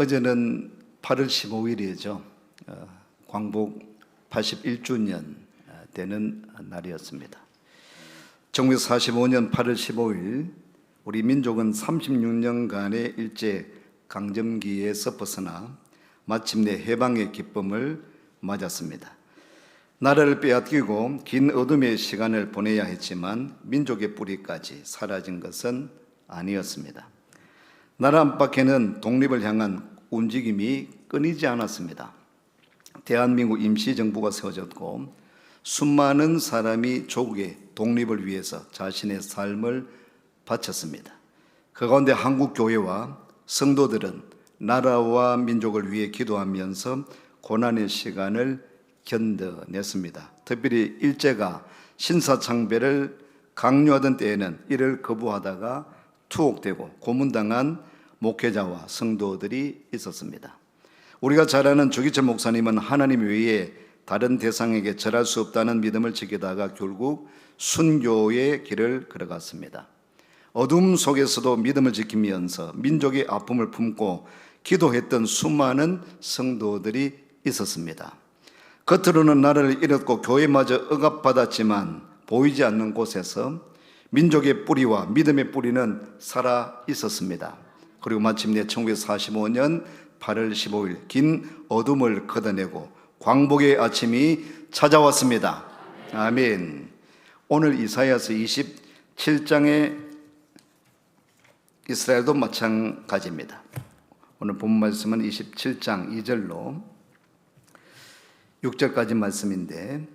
어제는 8월 15일이죠. 광복 81주년 되는 날이었습니다. 1945년 8월 15일 우리 민족은 36년간의 일제 강점기에서 벗어나 마침내 해방의 기쁨을 맞았습니다. 나라를 빼앗기고 긴 어둠의 시간을 보내야 했지만 민족의 뿌리까지 사라진 것은 아니었습니다. 나라 안팎에는 독립을 향한 움직임이 끊이지 않았습니다. 대한민국 임시정부가 세워졌고 수많은 사람이 조국의 독립을 위해서 자신의 삶을 바쳤습니다. 그 가운데 한국교회와 성도들은 나라와 민족을 위해 기도하면서 고난의 시간을 견뎌냈습니다. 특별히 일제가 신사창배를 강요하던 때에는 이를 거부하다가 투옥되고 고문당한 목회자와 성도들이 있었습니다. 우리가 잘 아는 조기철 목사님은 하나님 외에 다른 대상에게 절할 수 없다는 믿음을 지키다가 결국 순교의 길을 걸어갔습니다. 어둠 속에서도 믿음을 지키면서 민족의 아픔을 품고 기도했던 수많은 성도들이 있었습니다. 겉으로는 나라를 잃었고 교회마저 억압받았지만 보이지 않는 곳에서 민족의 뿌리와 믿음의 뿌리는 살아 있었습니다. 그리고 마침내 1945년 8월 15일 긴 어둠을 걷어내고 광복의 아침이 찾아왔습니다. 아멘. 오늘 이사야서 27장의 이스라엘도 마찬가지입니다. 오늘 본 말씀은 27장 2절로 6절까지 말씀인데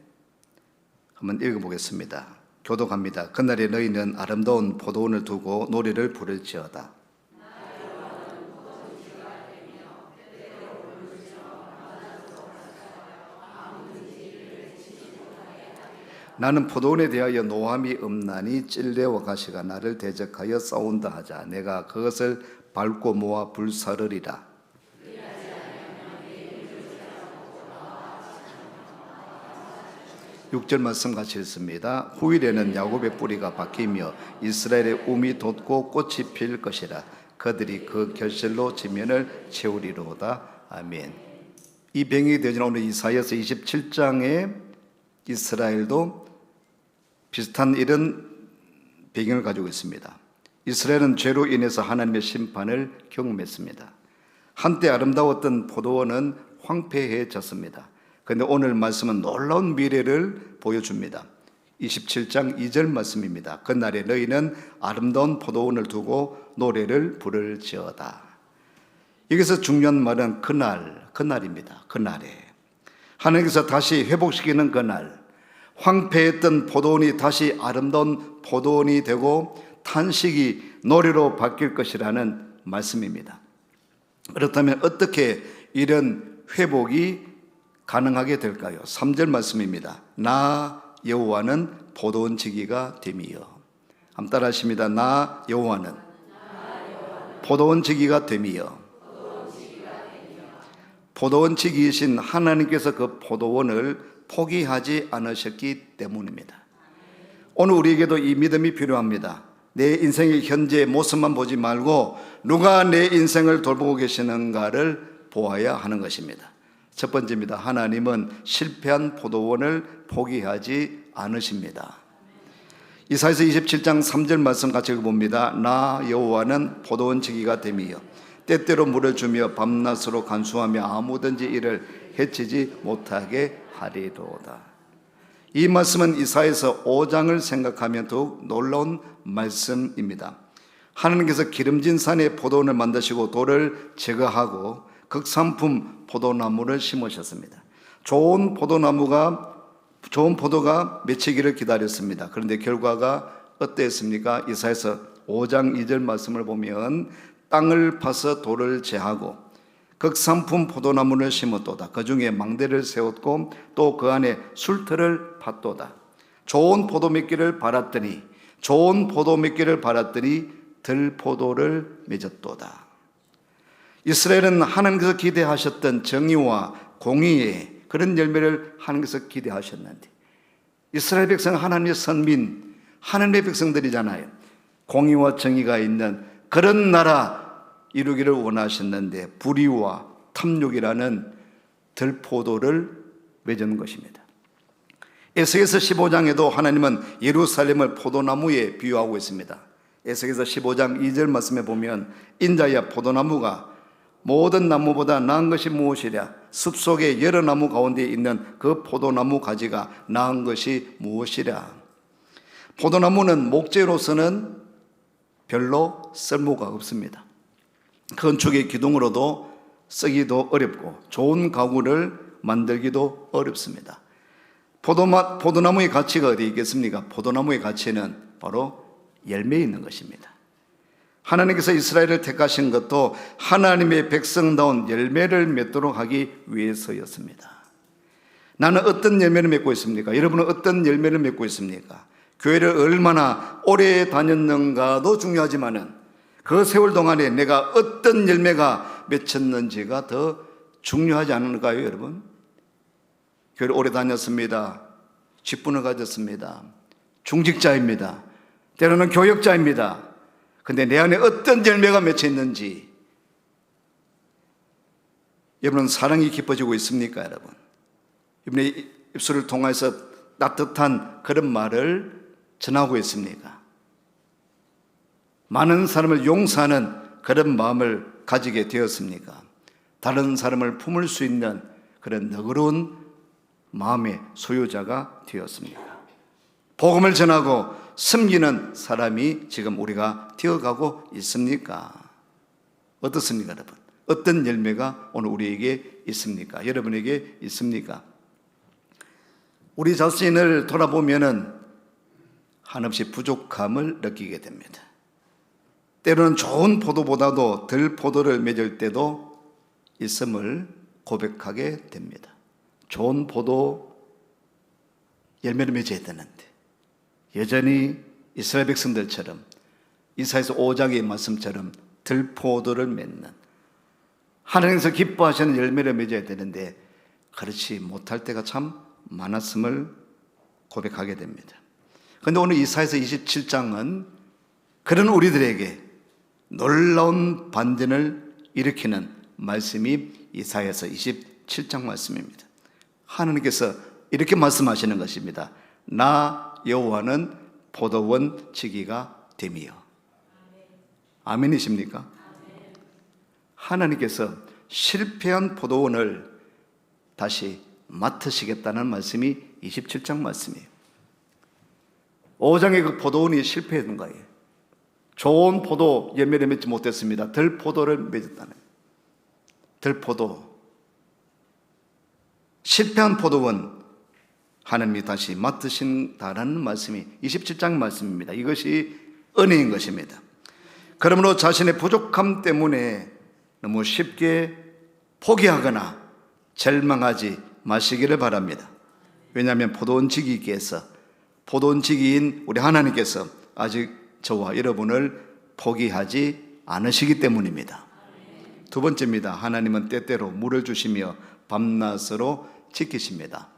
한번 읽어보겠습니다. 교독합니다. 그날에 너희는 아름다운 포도원을 두고 노래를 부를지어다. 나는 포도원에 대하여 노함이 없나니 찔레와 가시가 나를 대적하여 싸운다 하자. 내가 그것을 밟고 모아 불사르리라. 6절 말씀 같이 읽습니다. 후일에는 야곱의 뿌리가 바뀌며 이스라엘의 움이 돋고 꽃이 필 것이라. 그들이 그 결실로 지면을 채우리로다. 아멘. 이 배경이 되어지는 오늘 이사야서 27장에 이스라엘도 비슷한 이런 배경을 가지고 있습니다. 이스라엘은 죄로 인해서 하나님의 심판을 경험했습니다. 한때 아름다웠던 포도원은 황폐해졌습니다. 그런데 오늘 말씀은 놀라운 미래를 보여줍니다. 27장 2절 말씀입니다. 그날에 너희는 아름다운 포도원을 두고 노래를 부를지어다. 여기서 중요한 말은 그날입니다. 그날에 하나님께서 다시 회복시키는 그날, 황폐했던 포도원이 다시 아름다운 포도원이 되고 탄식이 노래로 바뀔 것이라는 말씀입니다. 그렇다면 어떻게 이런 회복이 가능하게 될까요? 3절 말씀입니다. 나 여호와는 포도원 지기가 됨이여. 한번 따라 하십니다. 나 여호와는 포도원 지기가 됨이여. 포도원 지기이신 하나님께서 그 포도원을 포기하지 않으셨기 때문입니다. 오늘 우리에게도 이 믿음이 필요합니다. 내 인생의 현재의 모습만 보지 말고 누가 내 인생을 돌보고 계시는가를 보아야 하는 것입니다. 첫 번째입니다. 하나님은 실패한 포도원을 포기하지 않으십니다. 이사야서 27장 3절 말씀 같이 읽어봅니다. 나 여호와는 포도원 지기가 됨이여. 때때로 물을 주며 밤낮으로 간수하며 아무든지 이를 해치지 못하게 하리로다. 이 말씀은 이사야서 5장을 생각하면 더욱 놀라운 말씀입니다. 하나님께서 기름진 산에 포도원을 만드시고 돌을 제거하고 극산품 포도나무를 심으셨습니다. 좋은 포도가 맺히기를 기다렸습니다. 그런데 결과가 어땠습니까? 이사야서 5장 2절 말씀을 보면 땅을 파서 돌을 제하고 극산품 포도나무를 심었도다. 그 중에 망대를 세웠고 또 그 안에 술틀을 팠도다. 좋은 포도 맺기를 바랐더니 들포도를 맺었도다. 이스라엘은 하나님께서 기대하셨던 정의와 공의의 그런 열매를 하나님께서 기대하셨는데 이스라엘 백성 하나님의 선민, 하나님의 백성들이잖아요. 공의와 정의가 있는 그런 나라 이루기를 원하셨는데 불의와 탐욕이라는 들포도를 맺은 것입니다. 에스겔서 15장에도 하나님은 예루살렘을 포도나무에 비유하고 있습니다. 에스겔서 15장 2절 말씀에 보면 인자야 포도나무가 모든 나무보다 나은 것이 무엇이랴? 숲속의 여러 나무 가운데 있는 그 포도나무 가지가 나은 것이 무엇이랴? 포도나무는 목재로서는 별로 쓸모가 없습니다. 건축의 기둥으로도 쓰기도 어렵고 좋은 가구를 만들기도 어렵습니다. 포도나무의 가치가 어디 있겠습니까? 포도나무의 가치는 바로 열매에 있는 것입니다. 하나님께서 이스라엘을 택하신 것도 하나님의 백성다운 열매를 맺도록 하기 위해서였습니다. 나는 어떤 열매를 맺고 있습니까? 여러분은 어떤 열매를 맺고 있습니까? 교회를 얼마나 오래 다녔는가도 중요하지만은 그 세월 동안에 내가 어떤 열매가 맺혔는지가 더 중요하지 않을까요, 여러분? 교회를 오래 다녔습니다. 직분을 가졌습니다. 중직자입니다. 때로는 교역자입니다. 근데 내 안에 어떤 열매가 맺혀 있는지, 여러분은 사랑이 깊어지고 있습니까, 여러분? 여러분의 입술을 통해서 따뜻한 그런 말을 전하고 있습니까? 많은 사람을 용서하는 그런 마음을 가지게 되었습니까? 다른 사람을 품을 수 있는 그런 너그러운 마음의 소유자가 되었습니까? 복음을 전하고 섬기는 사람이 지금 우리가 되어가고 있습니까? 어떻습니까, 여러분? 어떤 열매가 오늘 우리에게 있습니까? 여러분에게 있습니까? 우리 자신을 돌아보면은 한없이 부족함을 느끼게 됩니다. 때로는 좋은 포도보다도 덜 포도를 맺을 때도 있음을 고백하게 됩니다. 좋은 포도 열매를 맺어야 되는데 여전히 이스라엘 백성들처럼 이사야서 5장의 말씀처럼 들포도를 맺는, 하나님께서 기뻐하시는 열매를 맺어야 되는데 그렇지 못할 때가 참 많았음을 고백하게 됩니다. 그런데 오늘 이사야서 27장은 그런 우리들에게 놀라운 반전을 일으키는 말씀이 이사야서 27장 말씀입니다. 하나님께서 이렇게 말씀하시는 것입니다. 나 여호와는 포도원 지기가 됨이요. 아멘이십니까? 하나님께서 실패한 포도원을 다시 맡으시겠다는 말씀이 27장 말씀이에요. 5장의 그 포도원이 실패했던 거예요. 좋은 포도 열매를 맺지 못했습니다. 덜 포도를 맺었다는, 덜 포도, 실패한 포도원 하나님이 다시 맡으신다라는 말씀이 27장 말씀입니다. 이것이 은혜인 것입니다. 그러므로 자신의 부족함 때문에 너무 쉽게 포기하거나 절망하지 마시기를 바랍니다. 왜냐하면 포도원 지기께서, 포도원 지기인 우리 하나님께서 아직 저와 여러분을 포기하지 않으시기 때문입니다. 두 번째입니다. 하나님은 때때로 물을 주시며 밤낮으로 지키십니다.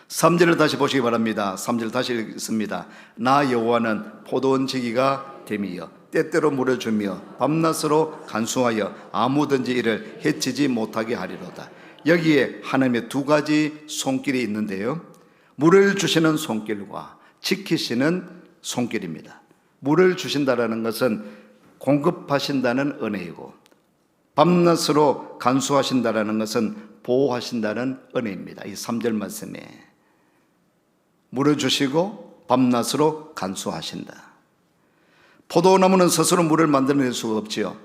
3절을 다시 보시기 바랍니다. 3절 다시 읽습니다. 나 여호와는 포도원 지기가 됨이여 때때로 물을 주며 밤낮으로 간수하여 아무든지 이를 해치지 못하게 하리로다. 여기에 하나님의 두 가지 손길이 있는데요, 물을 주시는 손길과 지키시는 손길입니다. 물을 주신다라는 것은 공급하신다는 은혜이고, 밤낮으로 간수하신다라는 것은 보호하신다는 은혜입니다. 이 3절 말씀에 물을 주시고 밤낮으로 간수하신다. 포도나무는 스스로 물을 만들어낼 수가 없지요.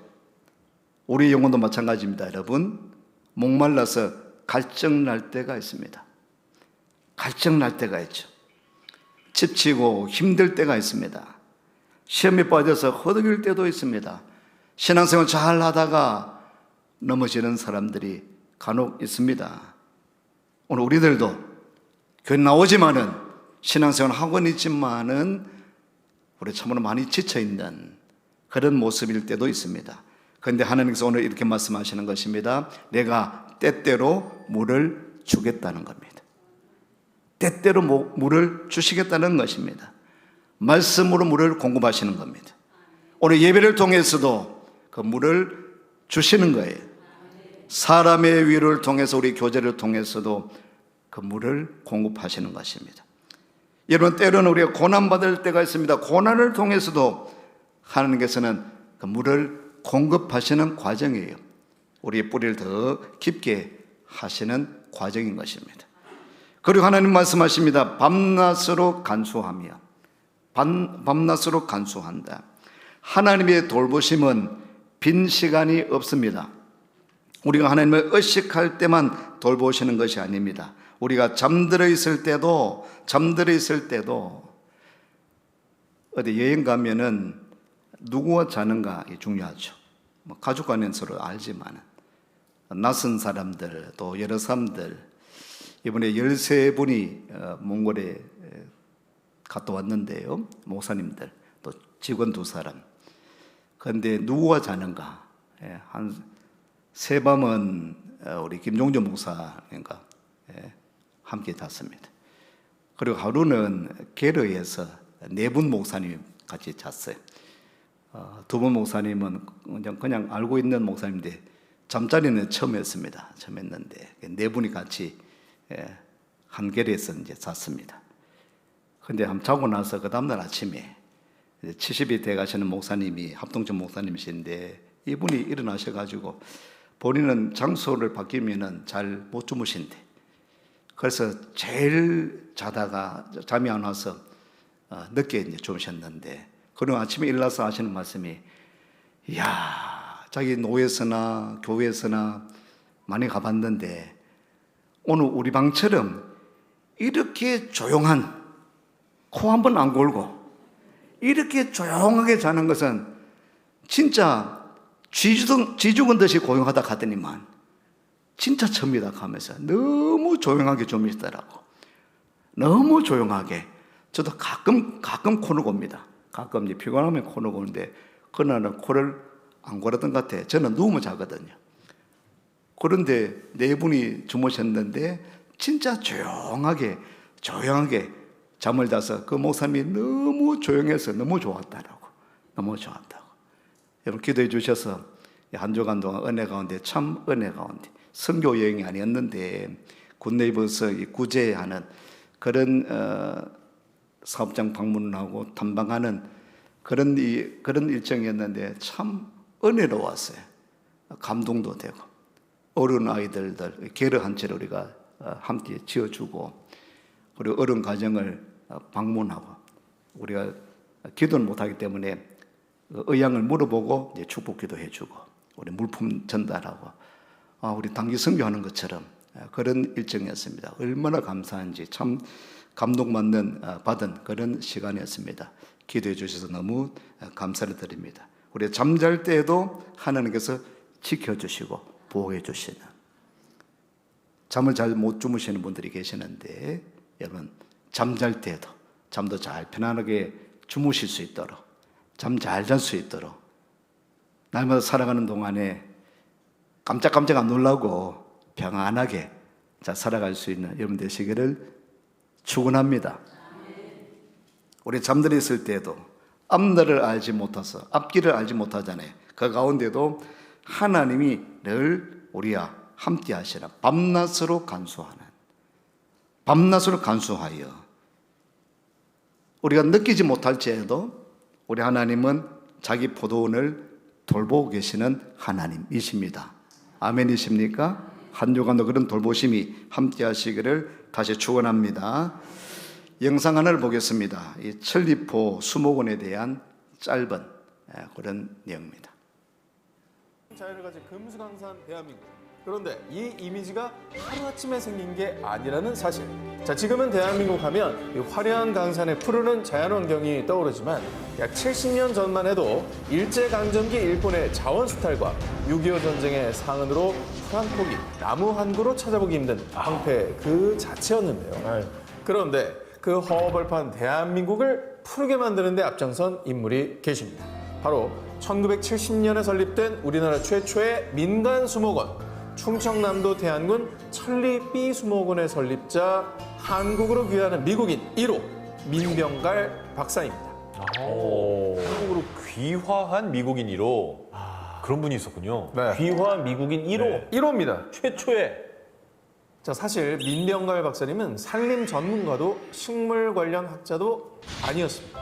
우리 영혼도 마찬가지입니다. 여러분, 목말라서 갈증날 때가 있습니다. 갈증날 때가 있죠. 지치고 힘들 때가 있습니다. 시험에 빠져서 허덕일 때도 있습니다. 신앙생활 잘 하다가 넘어지는 사람들이 간혹 있습니다. 오늘 우리들도 교회 나오지만은 신앙생활 하고 있지만은 우리 참으로 많이 지쳐있는 그런 모습일 때도 있습니다. 그런데 하나님께서 오늘 이렇게 말씀하시는 것입니다. 내가 때때로 물을 주겠다는 겁니다. 때때로 물을 주시겠다는 것입니다. 말씀으로 물을 공급하시는 겁니다. 오늘 예배를 통해서도 그 물을 주시는 거예요. 사람의 위를 통해서 우리 교제를 통해서도 그 물을 공급하시는 것입니다. 여러분, 때로는 우리가 고난받을 때가 있습니다. 고난을 통해서도 하나님께서는 그 물을 공급하시는 과정이에요. 우리의 뿌리를 더 깊게 하시는 과정인 것입니다. 그리고 하나님 말씀하십니다. 밤낮으로 간수하며, 밤낮으로 간수한다. 하나님의 돌보심은 빈 시간이 없습니다. 우리가 하나님을 의식할 때만 돌보시는 것이 아닙니다. 우리가 잠들어 있을 때도 어디 여행 가면은 누구와 자는가 중요하죠. 가족 간에는 서로 알지만 낯선 사람들, 또 여러 사람들, 이번에 13분이 몽골에 갔다 왔는데요. 목사님들, 또 직원 2사람. 그런데 누구와 자는가? 한 세 밤은 우리 김종조 목사님과 함께 잤습니다. 그리고 하루는 게르에서 4분 목사님 같이 잤어요. 2분 목사님은 그냥 알고 있는 목사님인데 잠자리는 처음 했습니다. 처음 했는데 4분이 같이 한 게르에서 이제 잤습니다. 근데 한번 자고 나서 그 다음날 아침에 70이 돼 가시는 목사님이 합동천 목사님이신데 이분이 일어나셔가지고 본인은 장소를 바뀌면은 잘 못 주무신대. 그래서 제일 자다가 잠이 안 와서 늦게 이제 주무셨는데, 그리고 아침에 일어나서 하시는 말씀이, 이야, 자기 노예서나 교회에서나 많이 가봤는데 오늘 우리 방처럼 이렇게 조용한, 코 한 번 안 골고 이렇게 조용하게 자는 것은 진짜 쥐죽은 듯이 고용하다 가더니만 진짜 처음이다 하면서 너무 조용하게 주무시더라고. 너무 조용하게. 저도 가끔 코를 곱니다. 가끔 이제 피곤하면 코를 고는데 그날은 코를 안 골았던 것 같아. 저는 누우면 자거든요. 그런데 4분이 주무셨는데 진짜 조용하게 잠을 자서 그 목사님이 너무 조용해서 너무 좋았다라고. 너무 좋았다고. 여러분 기도해 주셔서 한 주간 동안 은혜 가운데, 참 은혜 가운데, 선교 여행이 아니었는데 군내 입어서 구제하는 그런 사업장 방문하고 탐방하는 그런 일정이었는데 참 은혜로웠어요. 감동도 되고, 어른 아이들 게르 한 채를 우리가 함께 지어주고, 그리고 어른 가정을 방문하고, 우리가 기도는 못하기 때문에 의향을 물어보고 이제 축복 기도해 주고, 우리 물품 전달하고, 우리 단기 선교하는 것처럼 그런 일정이었습니다. 얼마나 감사한지 참 받은 그런 시간이었습니다. 기도해 주셔서 너무 감사를 드립니다. 우리 잠잘 때에도 하나님께서 지켜주시고 보호해 주시는, 잠을 잘 못 주무시는 분들이 계시는데 여러분 잠잘 때에도 잠도 잘 편안하게 주무실 수 있도록, 잠 잘 잘 수 있도록 날마다 살아가는 동안에 깜짝깜짝 안 놀라고 평안하게 잘 살아갈 수 있는 여러분 되시기를 축원합니다. 우리 잠들어 있을 때도 앞날을 알지 못해서 앞길을 알지 못하잖아요. 그 가운데도 하나님이 늘 우리와 함께 하시라. 밤낮으로 간수하여 우리가 느끼지 못할지라도 우리 하나님은 자기 포도원을 돌보고 계시는 하나님이십니다. 아멘이십니까? 한 주간도 그런 돌보심이 함께 하시기를 다시 축원합니다. 영상 하나를 보겠습니다. 이 천리포 수목원에 대한 짧은 그런 내용입니다. 자연을 가진 금수강산 대한민국. 그런데 이 이미지가 하루아침에 생긴 게 아니라는 사실. 자, 지금은 대한민국 하면 이 화려한 강산의 푸르른 자연환경이 떠오르지만 약 70년 전만 해도 일제강점기 일본의 자원수탈과 6.25 전쟁의 상흔으로 풀 한 폭이 나무 한 그루 찾아보기 힘든 황폐 그 자체였는데요. 그런데 그 허벌판 대한민국을 푸르게 만드는 데 앞장선 인물이 계십니다. 바로 1970년에 설립된 우리나라 최초의 민간 수목원, 충청남도 대안군 천리 수목원의 설립자, 한국으로 귀화하는 미국인 1호 민병갈 박사입니다. 한국으로 귀화한 미국인 1호. 그런 분이 있었군요. 네. 귀화 미국인 1호. 1호입니다. 최초의. 자, 사실 민병갈 박사님은 산림 전문가도 식물 관련 학자도 아니었습니다.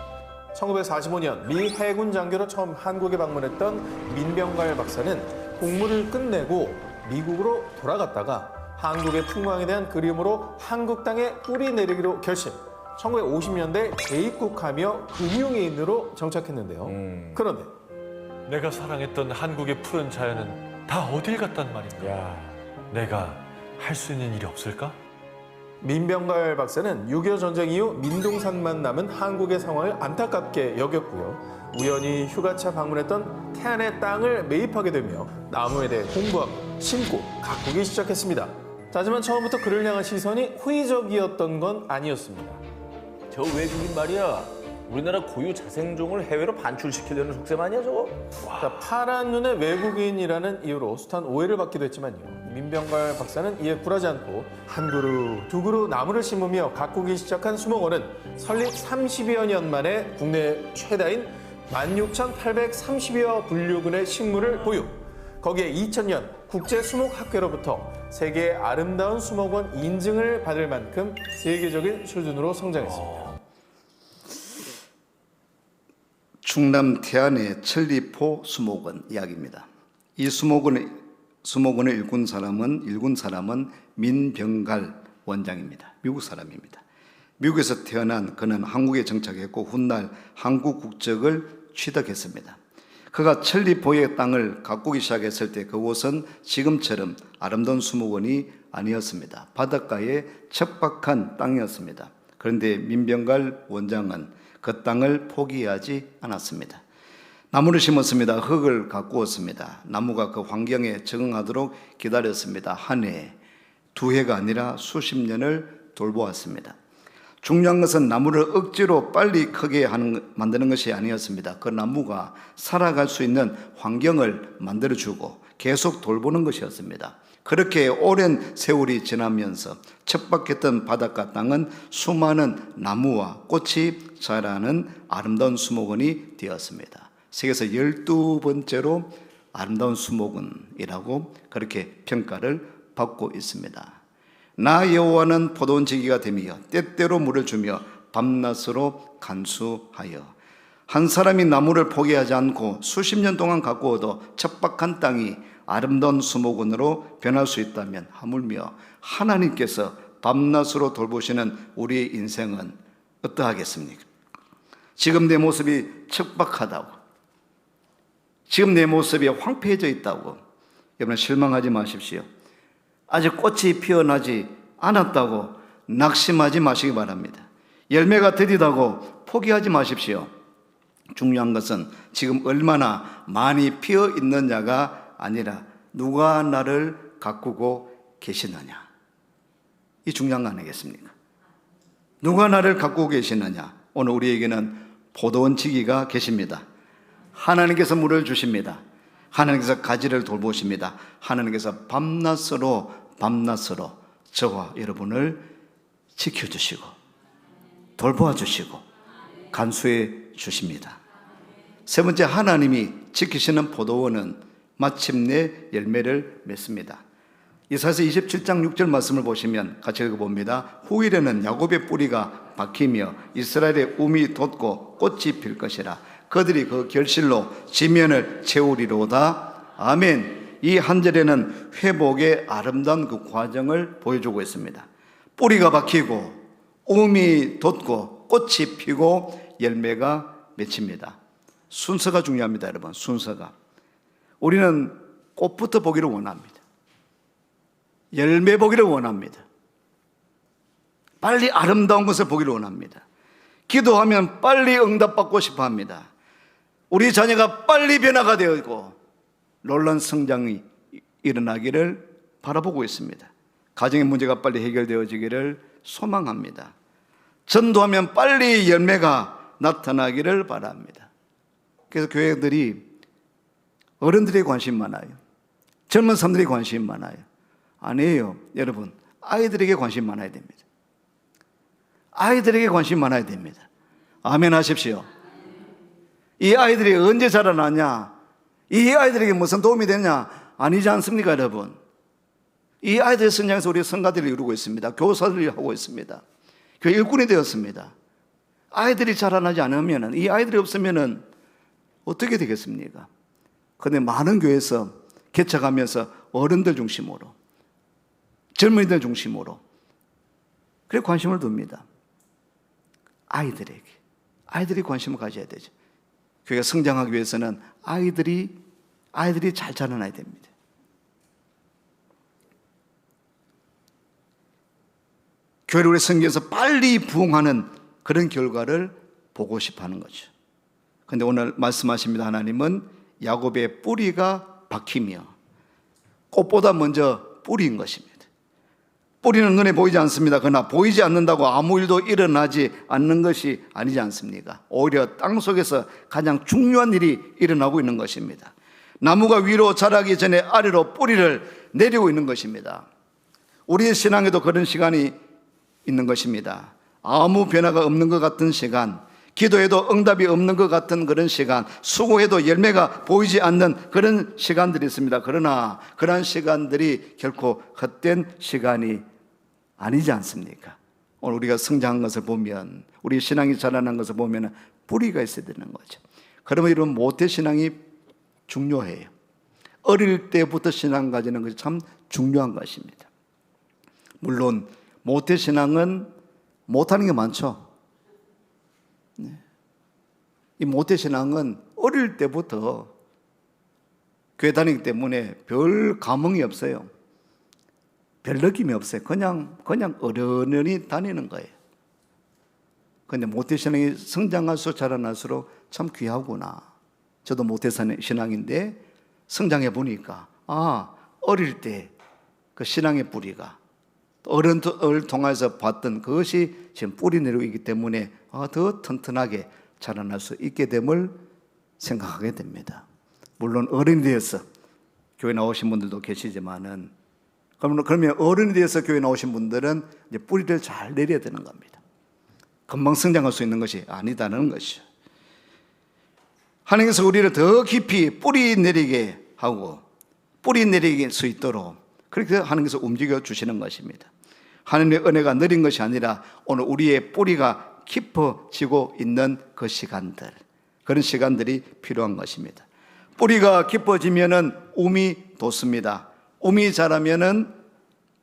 1945년 미 해군 장교로 처음 한국에 방문했던 민병갈 박사는 복무를 끝내고 미국으로 돌아갔다가 한국의 풍광에 대한 그리움으로 한국 땅에 뿌리 내리기로 결심. 1950년대 재입국하며 금융인으로 정착했는데요. 그런데 내가 사랑했던 한국의 푸른 자연은 다 어딜 갔단 말인가? 내가 할 수 있는 일이 없을까? 민병갈 박사는 6.25 전쟁 이후 민둥산만 남은 한국의 상황을 안타깝게 여겼고요. 우연히 휴가차 방문했던 태안의 땅을 매입하게 되며 나무에 대해 공부하고 심고 가꾸기 시작했습니다. 하지만 처음부터 그를 향한 시선이 호의적이었던 건 아니었습니다. 저 외국인 말이야. 우리나라 고유 자생종을 해외로 반출시키려는 속셈 아니야 저거? 자, 파란 눈의 외국인이라는 이유로 숱한 오해를 받기도 했지만요. 민병갈 박사는 이에 굴하지 않고 한 그루 두 그루 나무를 심으며 가꾸기 시작한 수목원은 설립 30여 년 만에 국내 최다인 16,830여 분류군의 식물을 보유. 거기에 2000년 국제수목학회로부터 세계 아름다운 수목원 인증을 받을 만큼 세계적인 수준으로 성장했습니다. 충남 태안의 천리포 수목원 이야기입니다. 이 수목원의 일군 사람은 민병갈 원장입니다. 미국 사람입니다. 미국에서 태어난 그는 한국에 정착했고 훗날 한국 국적을 취득했습니다. 그가 천리포의 땅을 가꾸기 시작했을 때 그곳은 지금처럼 아름다운 수목원이 아니었습니다. 바닷가에 척박한 땅이었습니다. 그런데 민병갈 원장은 그 땅을 포기하지 않았습니다. 나무를 심었습니다. 흙을 가꾸었습니다. 나무가 그 환경에 적응하도록 기다렸습니다. 한 해, 두 해가 아니라 수십 년을 돌보았습니다. 중요한 것은 나무를 억지로 빨리 크게 만드는 것이 아니었습니다. 그 나무가 살아갈 수 있는 환경을 만들어주고 계속 돌보는 것이었습니다. 그렇게 오랜 세월이 지나면서 척박했던 바닷가 땅은 수많은 나무와 꽃이 자라는 아름다운 수목원이 되었습니다. 세계에서 12번째로 아름다운 수목원이라고 그렇게 평가를 받고 있습니다. 나 여호와는 포도원 지기가 되며 때때로 물을 주며 밤낮으로 간수하여. 한 사람이 나무를 포기하지 않고 수십 년 동안 가꾸어도 척박한 땅이 아름다운 수목원으로 변할 수 있다면 하물며 하나님께서 밤낮으로 돌보시는 우리의 인생은 어떠하겠습니까? 지금 내 모습이 척박하다고, 지금 내 모습이 황폐해져 있다고 여러분 실망하지 마십시오. 아직 꽃이 피어나지 않았다고 낙심하지 마시기 바랍니다. 열매가 더디다고 포기하지 마십시오. 중요한 것은 지금 얼마나 많이 피어 있느냐가 아니라 누가 나를 가꾸고 계시느냐, 이 중요한 거 아니겠습니까? 누가 나를 가꾸고 계시느냐. 오늘 우리에게는 포도원 지기가 계십니다. 하나님께서 물을 주십니다. 하나님께서 가지를 돌보십니다. 하나님께서 밤낮으로 저와 여러분을 지켜주시고 돌보아 주시고 간수해 주십니다. 세 번째, 하나님이 지키시는 포도원은 마침내 열매를 맺습니다. 이사야서 27장 6절 말씀을 보시면 같이 읽어봅니다. 후일에는 야곱의 뿌리가 박히며 이스라엘의 움이 돋고 꽃이 필 것이라. 그들이 그 결실로 지면을 채우리로다. 아멘. 이 한 절에는 회복의 아름다운 그 과정을 보여주고 있습니다. 뿌리가 박히고 움이 돋고 꽃이 피고 열매가 맺힙니다. 순서가 중요합니다, 여러분. 순서가. 우리는 꽃부터 보기를 원합니다. 열매 보기를 원합니다. 빨리 아름다운 것을 보기를 원합니다. 기도하면 빨리 응답받고 싶어 합니다. 우리 자녀가 빨리 변화가 되고 놀라운 성장이 일어나기를 바라보고 있습니다. 가정의 문제가 빨리 해결되어지기를 소망합니다. 전도하면 빨리 열매가 나타나기를 바랍니다. 그래서 교회들이 어른들이 관심 많아요. 젊은 사람들이 관심 많아요. 아니에요. 여러분, 아이들에게 관심 많아야 됩니다. 아이들에게 관심 많아야 됩니다. 아멘 하십시오. 이 아이들이 언제 자라나냐? 이 아이들에게 무슨 도움이 되냐? 아니지 않습니까, 여러분? 이 아이들의 성장에서 우리 성가들을 이루고 있습니다. 교사들이 하고 있습니다. 교회 일꾼이 되었습니다. 아이들이 자라나지 않으면, 이 아이들이 없으면 어떻게 되겠습니까? 그런데 많은 교회에서 개척하면서 어른들 중심으로, 젊은이들 중심으로 그래 관심을 둡니다. 아이들이 관심을 가져야 되죠. 교회가 성장하기 위해서는 아이들이 잘 자라나야 됩니다. 교회를 우리 성경에서 빨리 부흥하는 그런 결과를 보고 싶어 하는 거죠. 그런데 오늘 말씀하십니다. 하나님은 야곱의 뿌리가 박히며 꽃보다 먼저 뿌리인 것입니다. 뿌리는 눈에 보이지 않습니다. 그러나 보이지 않는다고 아무 일도 일어나지 않는 것이 아니지 않습니까? 오히려 땅속에서 가장 중요한 일이 일어나고 있는 것입니다. 나무가 위로 자라기 전에 아래로 뿌리를 내리고 있는 것입니다. 우리의 신앙에도 그런 시간이 있는 것입니다. 아무 변화가 없는 것 같은 시간, 기도해도 응답이 없는 것 같은 그런 시간, 수고해도 열매가 보이지 않는 그런 시간들이 있습니다. 그러나 그런 시간들이 결코 헛된 시간이 아니지 않습니까? 오늘 우리가 성장한 것을 보면, 우리 신앙이 자라난 것을 보면 뿌리가 있어야 되는 거죠. 그러면 이런 모태신앙이 중요해요. 어릴 때부터 신앙 가지는 것이 참 중요한 것입니다. 물론 모태신앙은 못하는 게 많죠. 이 모태신앙은 어릴 때부터 교회 다니기 때문에 별 감흥이 없어요. 별 느낌이 없어요. 그냥 어른이 다니는 거예요. 그런데 모태신앙이 성장할수록 자라날수록 참 귀하구나. 저도 모태신앙인데 성장해 보니까 어릴 때 그 신앙의 뿌리가 어른을 통해서 봤던 그것이 지금 뿌리 내리고 있기 때문에 더 튼튼하게 자라날 수 있게 됨을 생각하게 됩니다. 물론 어른이 되어서 교회 나오신 분들도 계시지만은, 그러면 어른이 되어서 교회 나오신 분들은 이제 뿌리를 잘 내려야 되는 겁니다. 금방 성장할 수 있는 것이 아니다는 것이죠. 하나님께서 우리를 더 깊이 뿌리 내리게 하고 뿌리 내릴 수 있도록 그렇게 하나님께서 움직여 주시는 것입니다. 하나님의 은혜가 느린 것이 아니라 오늘 우리의 뿌리가 깊어지고 있는 그 시간들, 그런 시간들이 필요한 것입니다. 뿌리가 깊어지면은 움이 돋습니다. 움이 자라면은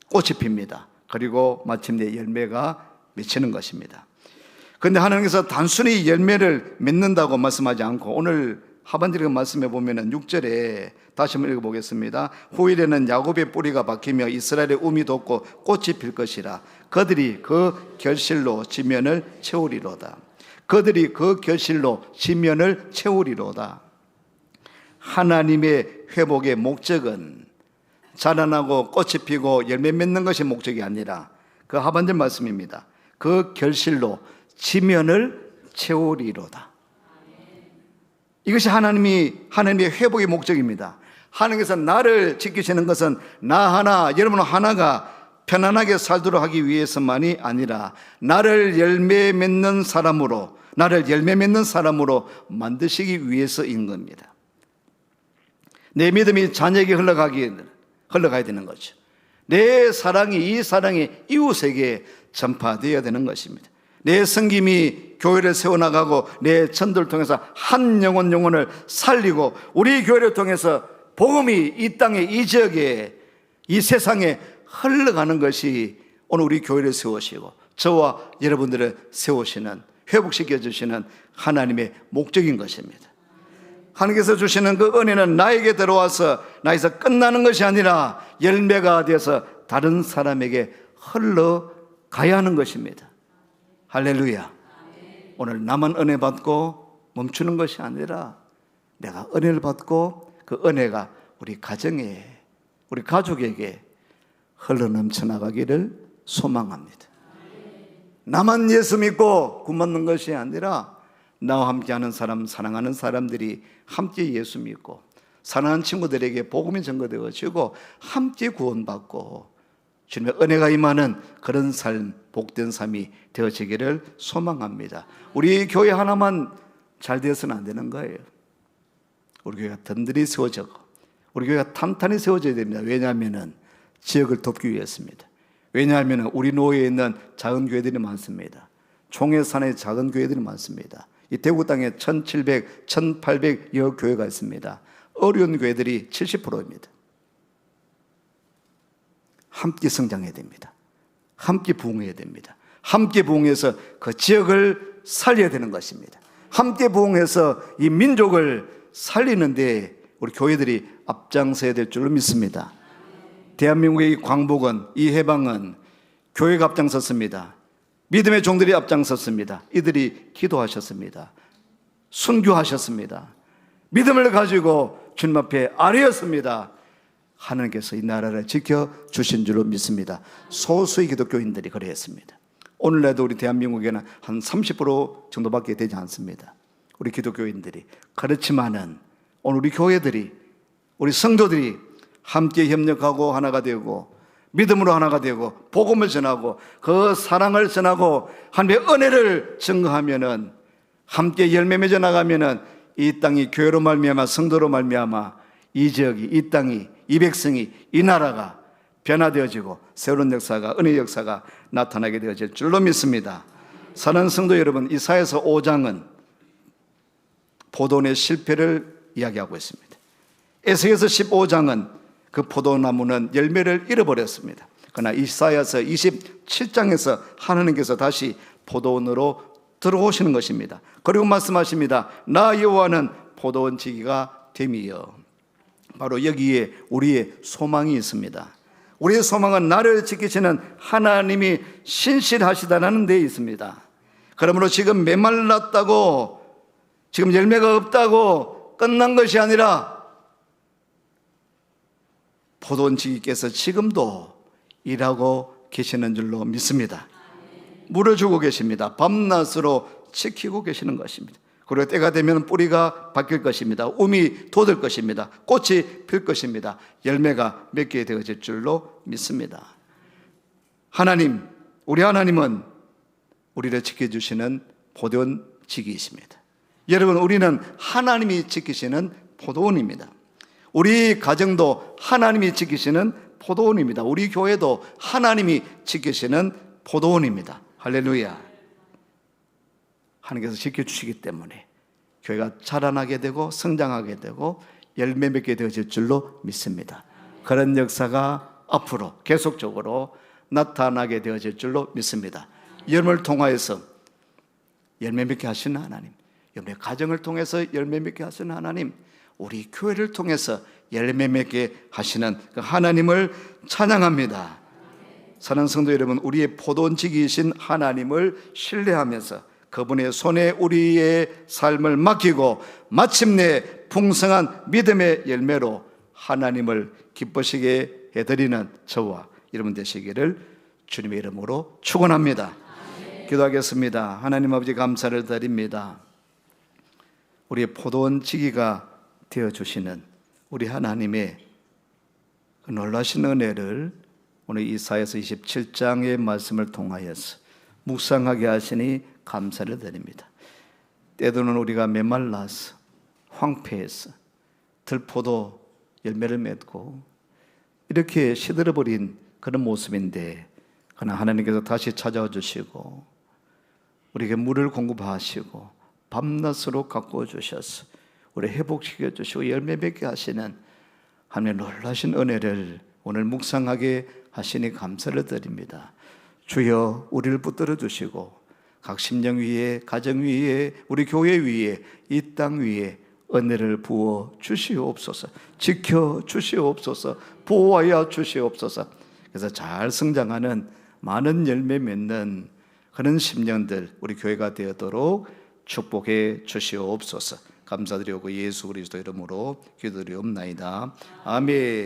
꽃이 핍니다. 그리고 마침내 열매가 맺히는 것입니다. 그런데 하나님께서 단순히 열매를 맺는다고 말씀하지 않고, 오늘 하반절에 말씀해 보면은 6절에 다시 한번 읽어보겠습니다. 후일에는 야곱의 뿌리가 박히며 이스라엘의 움이 돋고 꽃이 필 것이라. 그들이 그 결실로 지면을 채우리로다. 그들이 그 결실로 지면을 채우리로다. 하나님의 회복의 목적은 자라나고 꽃이 피고 열매 맺는 것이 목적이 아니라 그 하반절 말씀입니다. 그 결실로 지면을 채우리로다. 이것이 하나님의 회복의 목적입니다. 하나님께서 나를 지키시는 것은 나 하나, 여러분 하나가 편안하게 살도록 하기 위해서만이 아니라 나를 열매 맺는 사람으로 만드시기 위해서인 겁니다. 내 믿음이 자녀에게 흘러가야 되는 거죠. 내 사랑이, 이 사랑이 이웃에게 전파되어야 되는 것입니다. 내 섬김이 교회를 세워나가고 내 전도를 통해서 한 영혼을 살리고 우리 교회를 통해서 복음이 이 땅에, 이 지역에, 이 세상에 흘러가는 것이 오늘 우리 교회를 세우시고 저와 여러분들을 세우시는, 회복시켜 주시는 하나님의 목적인 것입니다. 하나님께서 주시는 그 은혜는 나에게 들어와서 나에서 끝나는 것이 아니라 열매가 되어서 다른 사람에게 흘러가야 하는 것입니다. 할렐루야. 오늘 나만 은혜 받고 멈추는 것이 아니라 내가 은혜를 받고 그 은혜가 우리 가정에, 우리 가족에게 흘러넘쳐 나가기를 소망합니다. 나만 예수 믿고 구원받는 것이 아니라 나와 함께하는 사람, 사랑하는 사람들이 함께 예수 믿고 사랑하는 친구들에게 복음이 전거되어지고 함께 구원받고 주님의 은혜가 임하는 그런 삶, 복된 삶이 되어지기를 소망합니다. 우리 교회 하나만 잘 되어서는 안 되는 거예요. 우리 교회가 든든히 세워지고 우리 교회가 탄탄히 세워져야 됩니다. 왜냐하면 지역을 돕기 위해서입니다. 왜냐하면 우리 노예에 있는 작은 교회들이 많습니다. 총회산에 작은 교회들이 많습니다. 이 대구 땅에 1700, 1800여 교회가 있습니다. 어려운 교회들이 70%입니다. 함께 성장해야 됩니다. 함께 부흥해야 됩니다. 함께 부흥해서 그 지역을 살려야 되는 것입니다. 함께 부흥해서 이 민족을 살리는데 우리 교회들이 앞장서야 될 줄로 믿습니다. 대한민국의 이 광복은, 이 해방은 교회가 앞장섰습니다. 믿음의 종들이 앞장섰습니다. 이들이 기도하셨습니다. 순교하셨습니다. 믿음을 가지고 주님 앞에 아뢰었습니다. 하나님께서 이 나라를 지켜주신 줄로 믿습니다. 소수의 기독교인들이 그랬습니다. 오늘날도 우리 대한민국에는 한 30% 정도밖에 되지 않습니다. 우리 기독교인들이. 그렇지만은 오늘 우리 교회들이, 우리 성도들이 함께 협력하고 하나가 되고 믿음으로 하나가 되고 복음을 전하고 그 사랑을 전하고 하나님의 은혜를 증거하면은 함께 열매 맺어 나가면은 이 땅이 교회로 말미암아 성도로 말미암아 이 지역이, 이 땅이, 이 백성이, 이 나라가 변화되어지고 새로운 역사가, 은혜의 역사가 나타나게 되어질 줄로 믿습니다. 사랑하는 성도 여러분, 이사야서 5장은 포도원의 실패를 이야기하고 있습니다. 에스겔서 15장은 그 포도나무는 열매를 잃어버렸습니다. 그러나 이사야서 27장에서 하나님께서 다시 포도원으로 들어오시는 것입니다. 그리고 말씀하십니다. 나 여호와는 포도원 지기가 됨이여. 바로 여기에 우리의 소망이 있습니다. 우리의 소망은 나를 지키시는 하나님이 신실하시다는 데 있습니다. 그러므로 지금 메말랐다고, 지금 열매가 없다고 끝난 것이 아니라 포도원 지기께서 지금도 일하고 계시는 줄로 믿습니다. 물어주고 계십니다. 밤낮으로 지키고 계시는 것입니다. 그리고 때가 되면 뿌리가 바뀔 것입니다. 움이 돋을 것입니다. 꽃이 필 것입니다. 열매가 맺게 되어질 줄로 믿습니다. 하나님, 우리 하나님은 우리를 지켜주시는 포도원 지기이십니다. 여러분, 우리는 하나님이 지키시는 포도원입니다. 우리 가정도 하나님이 지키시는 포도원입니다. 우리 교회도 하나님이 지키시는 포도원입니다. 할렐루야. 하나님께서 지켜주시기 때문에 교회가 자라나게 되고 성장하게 되고 열매 맺게 되어질 줄로 믿습니다. 그런 역사가 앞으로 계속적으로 나타나게 되어질 줄로 믿습니다. 여러분을 통하여서 열매 맺게 하시는 하나님, 여러분의 가정을 통해서 열매 맺게 하시는 하나님, 우리 교회를 통해서 열매 맺게 하시는 그 하나님을 찬양합니다. 사랑하는 성도 여러분, 우리의 포도원지기이신 하나님을 신뢰하면서 그분의 손에 우리의 삶을 맡기고 마침내 풍성한 믿음의 열매로 하나님을 기쁘시게 해드리는 저와 여러분 되시기를 주님의 이름으로 축원합니다. 기도하겠습니다. 하나님 아버지, 감사를 드립니다. 우리의 포도원지기가 되어주시는 우리 하나님의 그 놀라신 은혜를 오늘 이사야서 27장의 말씀을 통하여서 묵상하게 하시니 감사를 드립니다. 때로는 우리가 메말라서 황폐해서 들포도 열매를 맺고 이렇게 시들어버린 그런 모습인데, 그러나 하나님께서 다시 찾아와 주시고 우리에게 물을 공급하시고 밤낮으로 가꾸어 주셔서 우리 회복시켜 주시고 열매 맺게 하시는 하나님의 놀라신 은혜를 오늘 묵상하게 하시니 감사를 드립니다. 주여, 우리를 붙들어 주시고 각 심령 위에, 가정 위에, 우리 교회 위에, 이 땅 위에 은혜를 부어 주시옵소서. 지켜 주시옵소서. 보호하여 주시옵소서. 그래서 잘 성장하는, 많은 열매 맺는 그런 심령들 우리 교회가 되도록 축복해 주시옵소서. 감사드리고 예수 그리스도 이름으로 기도드리옵나이다. 아멘.